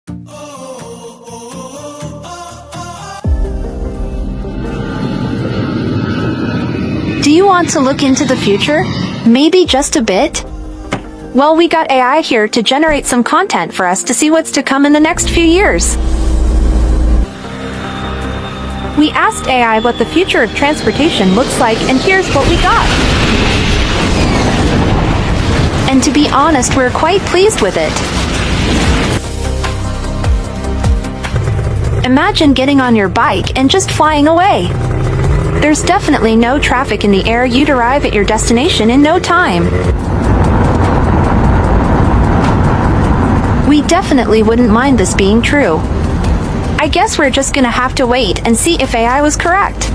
Do you want to look into the future? Maybe just a bit? Well, we got AI here to generate some content for us to see what's to come in the next few years. We asked AI what the future of transportation looks like, and here's what we got. And to be honest, we're quite pleased with it. Imagine getting on your bike and just flying away. There's definitely no traffic in the air. You'd arrive at your destination in no time. We definitely wouldn't mind this being true. I guess we're just gonna have to wait and see if AI was correct.